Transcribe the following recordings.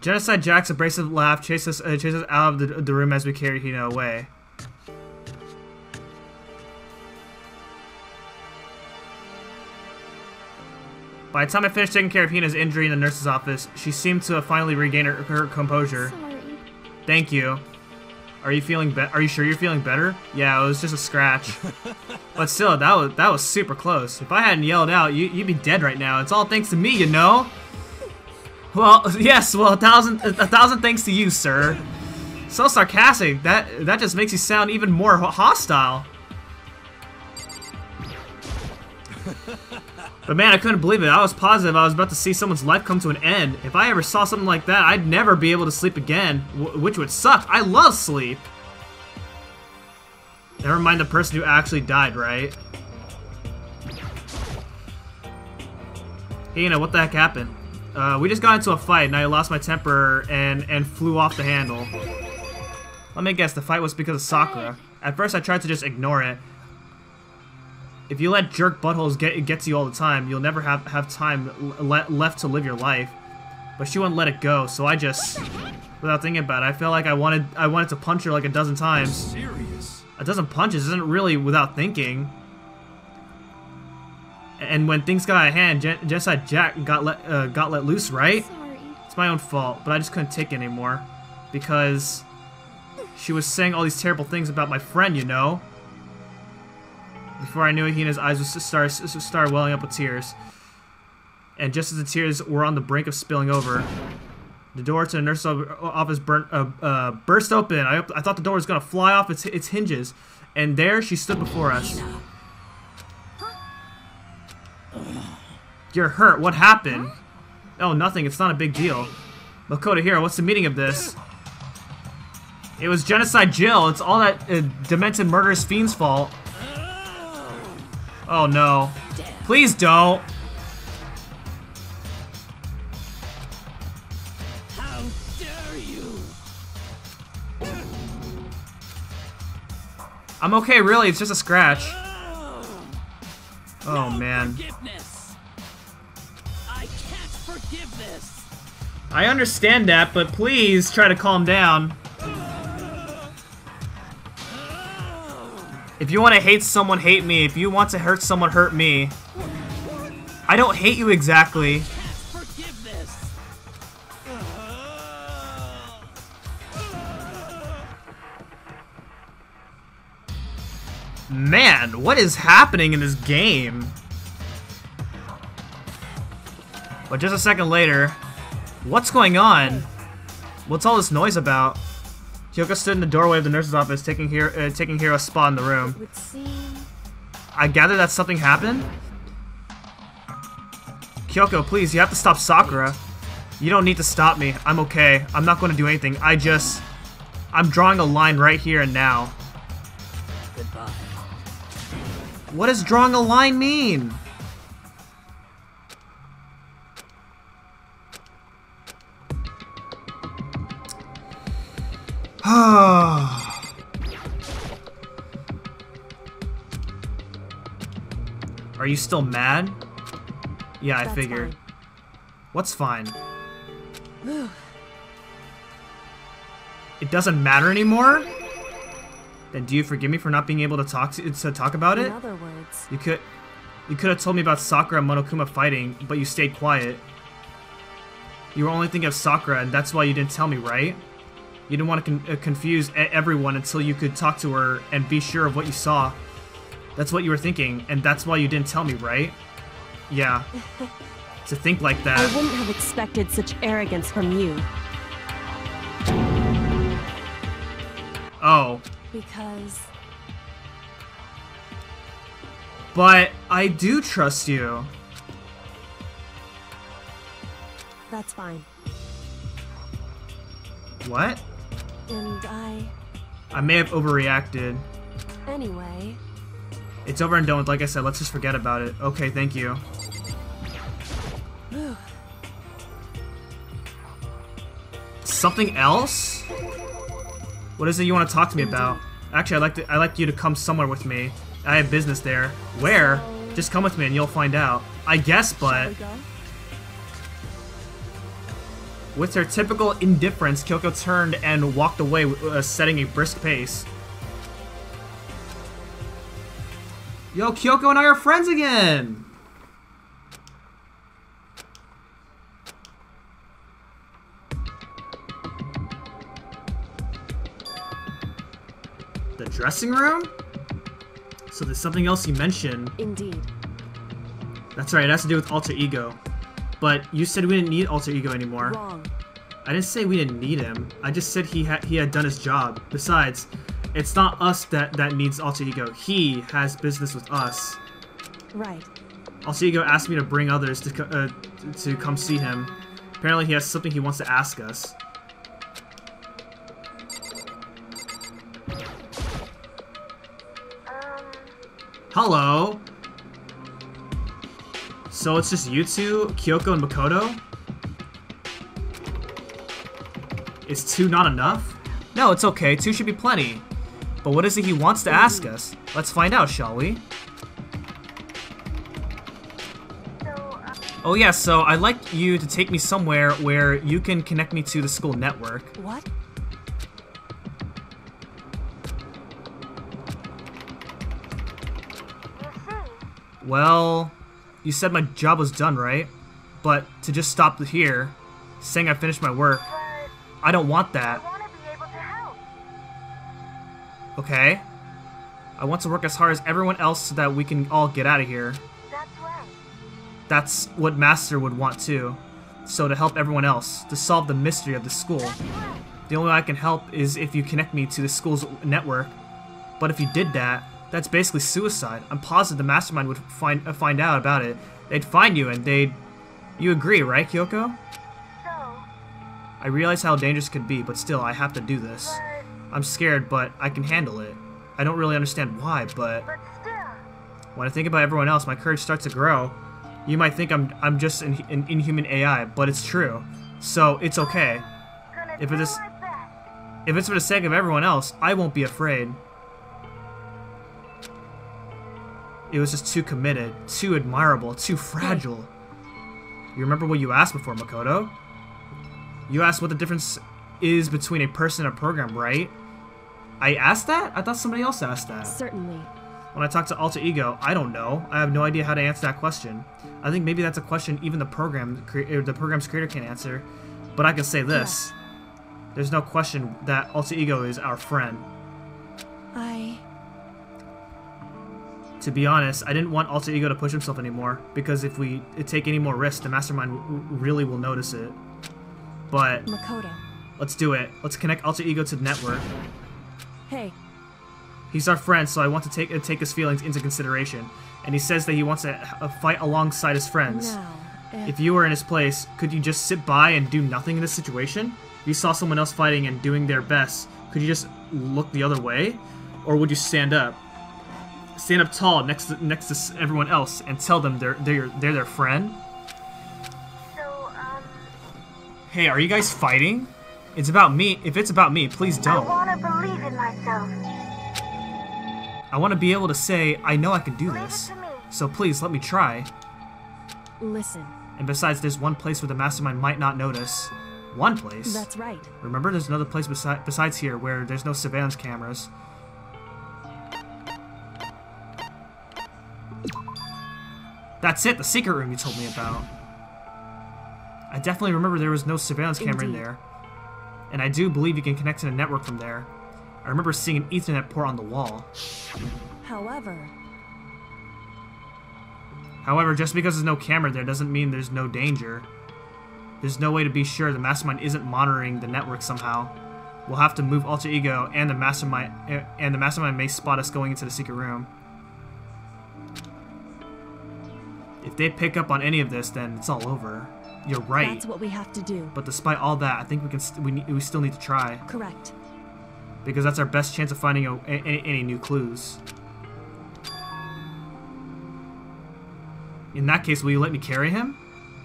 Genocide Jack's abrasive laugh chases us out of the room as we carry Hina away. By the time I finished taking care of Hina's injury in the nurse's office, she seemed to have finally regained her composure. Sorry. Thank you. Are you feeling Are you sure you're feeling better? Yeah, it was just a scratch. But still, that was super close. If I hadn't yelled out, you'd be dead right now. It's all thanks to me, you know. Well, yes. Well, a thousand thanks to you, sir. So sarcastic. That just makes you sound even more hostile. But man, I couldn't believe it. I was positive I was about to see someone's life come to an end. If I ever saw something like that, I'd never be able to sleep again, which would suck. I love sleep. Never mind the person who actually died, right? Hey, what the heck happened? We just got into a fight and I lost my temper and flew off the handle. Let me guess, the fight was because of Sakura. At first I tried to just ignore it. If you let jerk buttholes get to you all the time, you'll never have time left to live your life. But she wouldn't let it go, so I just, without thinking about it, I felt like I wanted to punch her like a dozen times. Serious? A dozen punches isn't really without thinking. And when things got out of hand, Genocide Jack got let loose, right? Sorry. It's my own fault, but I just couldn't take it anymore because she was saying all these terrible things about my friend, you know. Before I knew it, Hina's eyes would start welling up with tears. And just as the tears were on the brink of spilling over, the door to the nurse's office burst open. I thought the door was going to fly off its hinges. And there she stood before us. You're hurt. What happened? Oh, nothing. It's not a big deal. Makoto Hiro, what's the meaning of this? It was Genocide Jill. It's all that demented murderous fiend's fault. Oh no. Please don't. How dare you? I'm okay, really. It's just a scratch. Oh man. Forgiveness. I can't forgive this. I understand that, but please try to calm down. If you want to hate someone, hate me. If you want to hurt someone, hurt me. I don't hate you exactly. Forgive this. Man, what is happening in this game? But just a second later, what's going on? What's all this noise about? Kyoko stood in the doorway of the nurse's office, taking Hiro's spot in the room. It would seem... I gather that something happened? Kyoko, please, you have to stop Sakura. You don't need to stop me. I'm okay. I'm not going to do anything. I'm drawing a line right here and now. Goodbye. What does drawing a line mean? Are you still mad? Yeah, I figured. Fine. What's fine? It doesn't matter anymore? Then do you forgive me for not being able to talk about it? In other words, You could have told me about Sakura and Monokuma fighting, but you stayed quiet. You were only thinking of Sakura, and that's why you didn't tell me, right? You didn't want to confuse everyone until you could talk to her and be sure of what you saw. That's what you were thinking, and that's why you didn't tell me, right? Yeah. To think like that. I wouldn't have expected such arrogance from you. Oh. Because... But I do trust you. That's fine. What? And I may have overreacted. Anyway... It's over and done with, like I said, let's just forget about it. Okay, thank you. Something else? What is it you want to talk to me about? Actually, I'd like you to come somewhere with me. I have business there. Where? Just come with me and you'll find out. I guess, but... Shall we go? With her typical indifference, Kyoko turned and walked away, setting a brisk pace. Yo, Kyoko and I are friends again! The dressing room? So there's something else you mentioned. Indeed. That's right, it has to do with alter ego. But you said we didn't need alter ego anymore. Wrong. I didn't say we didn't need him. I just said he had done his job. Besides, it's not us that needs alter ego. He has business with us. Right. Alter ego asked me to bring others to come see him. Apparently he has something he wants to ask us. Hello. So it's just you two, Kyoko and Makoto? Is 2 not enough? No, it's okay. 2 should be plenty. But what is it he wants to ask us? Let's find out, shall we? Oh yeah, so I'd like you to take me somewhere where you can connect me to the school network. What? Well, you said my job was done, right? But to just stop here, saying I finished my work, I don't want that. Okay. I want to work as hard as everyone else so that we can all get out of here. That's right. That's what Master would want too. So to help everyone else, to solve the mystery of the school. The only way I can help is if you connect me to the school's network. But if you did that, that's basically suicide. I'm positive the mastermind would find out about it. They'd find you and they'd... You agree, right, Kyoko? So, I realize how dangerous it could be, but still, I have to do this. I'm scared, but I can handle it. I don't really understand why, but still. when I think about everyone else, my courage starts to grow. You might think I'm just an inhuman AI, but it's true. So, it's okay. If it's for the sake of everyone else, I won't be afraid. It was just too committed, too admirable, too fragile. You remember what you asked before, Makoto? You asked what the difference is between a person and a program, right? I asked that? I thought somebody else asked that. Certainly. When I talk to Alter Ego, I don't know. I have no idea how to answer that question. I think maybe that's a question even the program's creator can't answer. But I can say this. There's no question that Alter Ego is our friend. To be honest, I didn't want Alter Ego to push himself anymore, because if we take any more risks, the Mastermind really will notice it. But Makoto. Let's do it. Let's connect Alter Ego to the network. Hey. He's our friend, so I want to take his feelings into consideration. And he says that he wants to fight alongside his friends. Now, if you were in his place, could you just sit by and do nothing in this situation? If you saw someone else fighting and doing their best, could you just look the other way? Or would you stand up? Stand up tall next to everyone else and tell them they're their friend? So, Hey, are you guys fighting? It's about me. If it's about me, please don't. I want to believe in myself. I want to be able to say, I know I can do this. Leave it to me. So please, let me try. Listen. And besides, there's one place where the Mastermind might not notice. One place? That's right. Remember, there's another place besides here where there's no surveillance cameras. That's it, the secret room you told me about. I definitely remember there was no surveillance camera in there. And I do believe you can connect to the network from there. I remember seeing an Ethernet port on the wall. However, just because there's no camera there doesn't mean there's no danger. There's no way to be sure the Mastermind isn't monitoring the network somehow. We'll have to move Alter Ego and the Mastermind may spot us going into the secret room. If they pick up on any of this, then it's all over. You're right. That's what we have to do. But despite all that, I think we still need to try. Correct. Because that's our best chance of finding any new clues. In that case, will you let me carry him?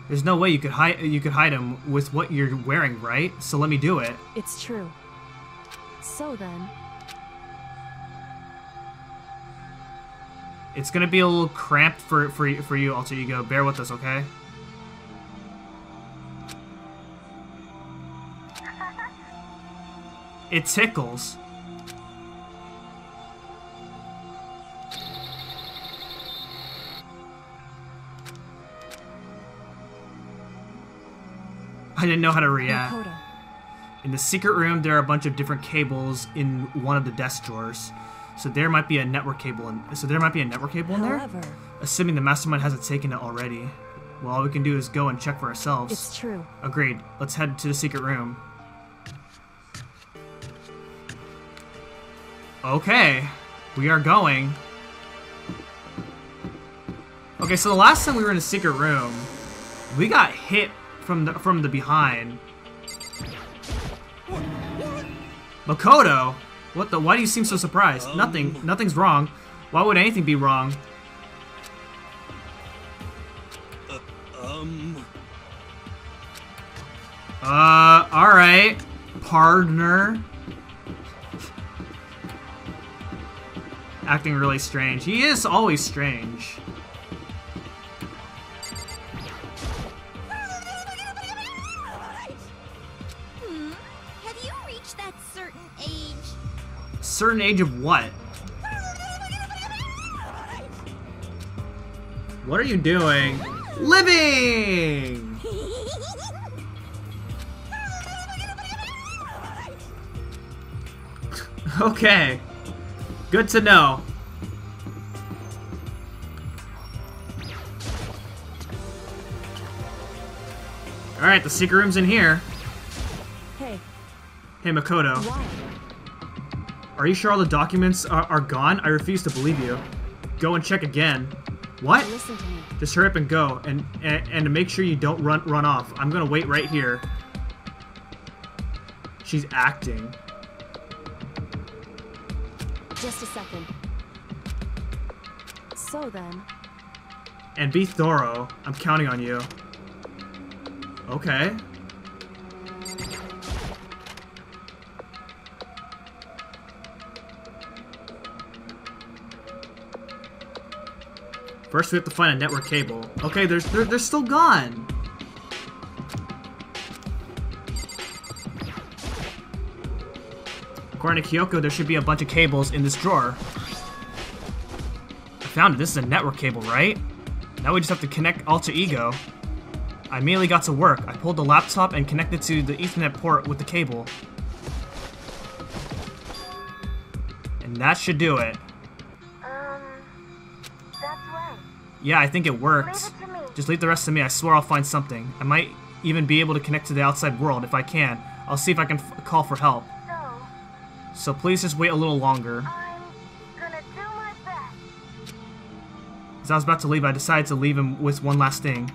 There's no way you could hide him with what you're wearing, right? So let me do it. It's true. So then, it's gonna be a little cramped for you, Alter Ego. Bear with us, okay? It tickles. I didn't know how to react. Makoto. In the secret room, there are a bunch of different cables in one of the desk drawers. So there might be a network cable in there? However, Assuming the mastermind hasn't taken it already. Well, all we can do is go and check for ourselves. it's true. Agreed. Let's head to the secret room. Okay. We are going. Okay, so the last time we were in a secret room, we got hit from the behind. Makoto? What the? Why do you seem so surprised? Nothing's wrong. Why would anything be wrong? Alright. Partner. Acting really strange. He is always strange. Have you reached that certain age? Certain age of what? What are you doing? Living! Okay. Good to know. Alright, the secret room's in here. Hey, Hey, Makoto. why? Are you sure all the documents are gone? I refuse to believe you. Go and check again. What? Listen to me. Just hurry up and go, and to make sure you don't run off. I'm gonna wait right here. She's acting. Just a second. So then, And be thorough. I'm counting on you. Okay. First, we have to find a network cable. Okay, they're still gone. According to Kyoko, there should be a bunch of cables in this drawer. I found it. This is a network cable, right? Now we just have to connect Alter Ego. I immediately got to work. I pulled the laptop and connected to the Ethernet port with the cable. And that should do it. That's right. Yeah, I think it worked. Leave it to me. Just leave the rest to me. I swear I'll find something. I might even be able to connect to the outside world if I can. I'll see if I can call for help. So please just wait a little longer. I'm gonna do my best. As I was about to leave, I decided to leave him with one last thing.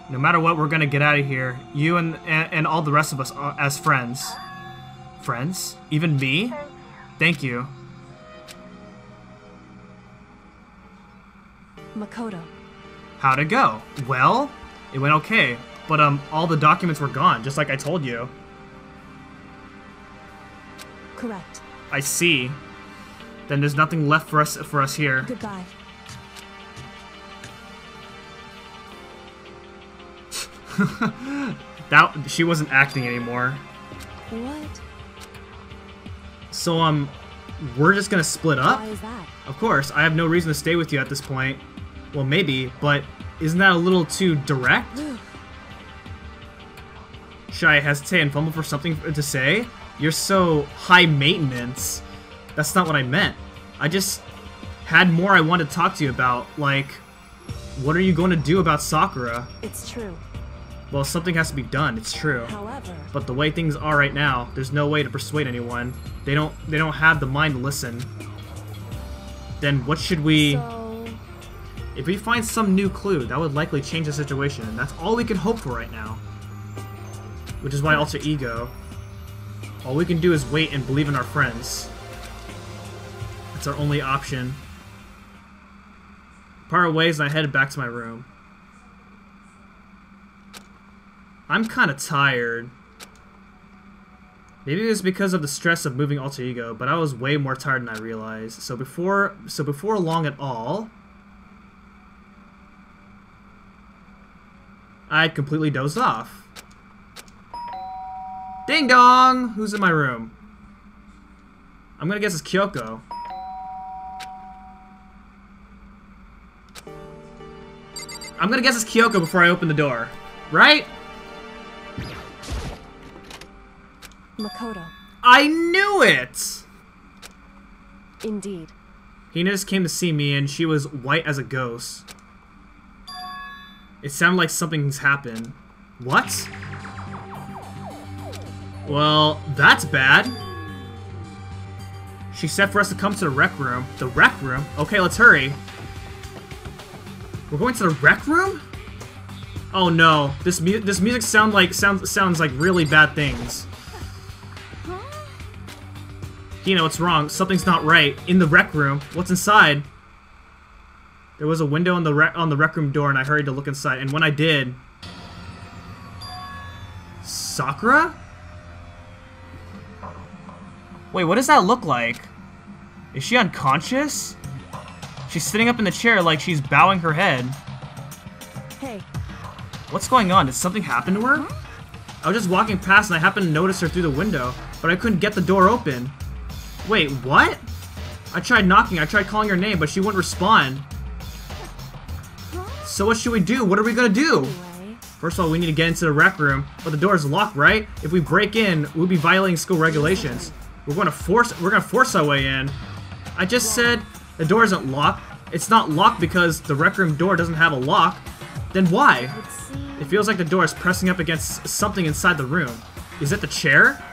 No matter what, we're gonna get out of here. You and all the rest of us as friends. Friends? Even me? Thank you. Thank you. Makoto. How'd it go? Well, it went okay. But all the documents were gone, just like I told you. Correct. I see. Then there's nothing left for us here. Goodbye. She wasn't acting anymore. What? So we're just gonna split up? Why is that? Of course, I have no reason to stay with you at this point. Well, maybe, but isn't that a little too direct? Should I hesitate and fumble for something to say? You're so high maintenance. That's not what I meant. I just had more I wanted to talk to you about, like, what are you going to do about Sakura? It's true. Well, something has to be done, it's true. However, But the way things are right now, there's no way to persuade anyone. They don't have the mind to listen. Then what should we... so If we find some new clue, that would likely change the situation, and that's all we can hope for right now. Which is why Alter Ego. All we can do is wait and believe in our friends. It's our only option. Parted ways and I headed back to my room. I'm kinda tired. Maybe it was because of the stress of moving Alter Ego, but I was way more tired than I realized. So before long at all, I had completely dozed off. Ding dong! Who's in my room? I'm gonna guess it's Kyoko. I'm gonna guess it's Kyoko before I open the door. Right? Makoto. I knew it! Indeed. Hina just came to see me and she was white as a ghost. It sounded like something's happened. What? Well, that's bad. She said for us to come to the rec room. The rec room? Okay, let's hurry. We're going to the rec room? Oh no, this music sounds like really bad things. Hina, what's wrong? Something's not right. In the rec room. What's inside? There was a window on the rec room door and I hurried to look inside, and when I did... Sakura? Wait, what does that look like? Is she unconscious? She's sitting up in the chair like she's bowing her head. Hey. What's going on? Did something happen to her? I was just walking past and I happened to notice her through the window, but I couldn't get the door open. Wait, what? I tried knocking, I tried calling her name, but she wouldn't respond. So what should we do? What are we gonna do? Anyway. First of all, we need to get into the rec room, but the door is locked, right? If we break in, we'll be violating school regulations. We're gonna force our way in. I just said the door isn't locked. It's not locked because the rec room door doesn't have a lock. Then why? Let's see. It feels like the door is pressing up against something inside the room. Is it the chair?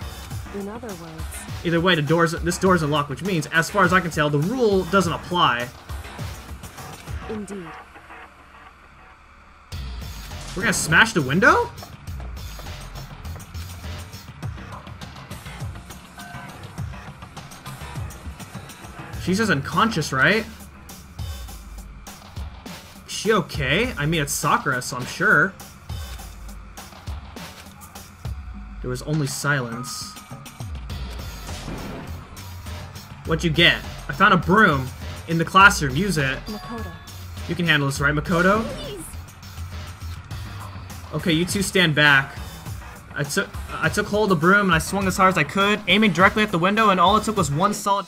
In other words. Either way, this door isn't locked, which means, as far as I can tell, the rule doesn't apply. Indeed. We're gonna smash the window? She's just unconscious, right? Is she okay? I mean, it's Sakura, so I'm sure. There was only silence. What'd you get? I found a broom in the classroom. Use it. Makoto. You can handle this, right, Makoto? Please. Okay, you two stand back. I took hold of the broom and I swung as hard as I could, aiming directly at the window, and all it took was one solid...